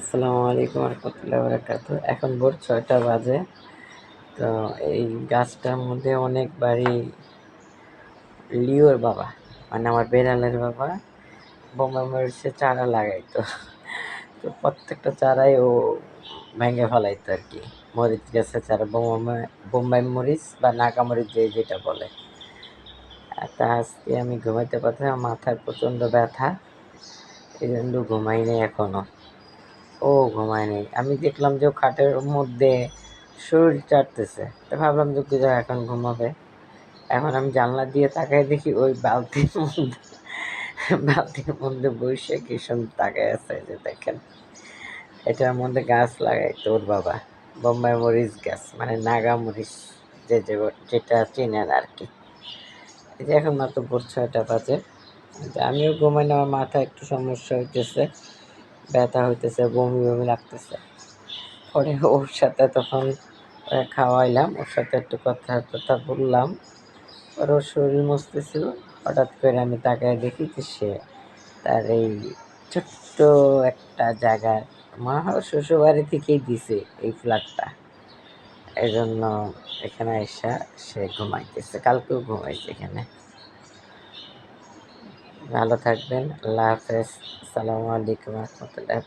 আসসালামু আলাইকুম রহমতুল্লাহ বারাকাতু। এখন ভোর ৬টা বাজে। তো এই গাছটার মধ্যে অনেকবারই লিওর বাবা, মানে আমার বেড়ালের বাবা, বোম্বাই মরিচের চারা লাগাইতো। তো প্রত্যেকটা চারাই ও ভেঙে ফেলাইতো আর কি। মরিচ গাছের চারা, বোম্বাই মরিচ বা নাগা মরিচ যেটা বলে। তা আজকে আমি ঘুমাইতে পারছি না, মাথায় প্রচণ্ড ব্যথা, এই জন্য ঘুমাই নেই এখনো। ও ঘুমায় নেই। আমি দেখলাম যে ও খাটের মধ্যে শরীর চাটতেছে, তো ভাবলাম যে কি যাক এখন ঘুমাবে। এখন আমি জানলা দিয়ে তাকাই দেখি ওই বালতির মধ্যে বসে কি সুন্দর তাকায় আছে, যে দেখেন এটার মধ্যে গাছ লাগাই তোর বাবা, বোম্বাই মরিচ গাছ, মানে নাগা মরিচ, যেটা চেনেন আর কি। এই যে এখন মাত্র ভোর ৬টা বাজে। আমিও ঘুমাই না, আমার মাথা একটু সমস্যা হইতেছে, ব্যথা হইতেছে, বমি বমি লাগতেছে। পরে ওর সাথে তখন খাওয়াইলাম, ওর সাথে একটু কথা টথা বললাম। পরে ওর শরীর মস্তেছিল, হঠাৎ করে আমি তাকায় দেখি যে সে তার এই ছোট্ট একটা জায়গায় মা শ্বশুরবাড়ি থেকেই দিছে এই ফ্ল্যাটটা, এই জন্য এখানে এসে সে ঘুমাইতেছে, কালকেও ঘুমাইছে এখানে। ভালো থাকবেন, আল্লাহ হাফেজ, আসসালামু আলাইকুম রহমতুল্লাহ।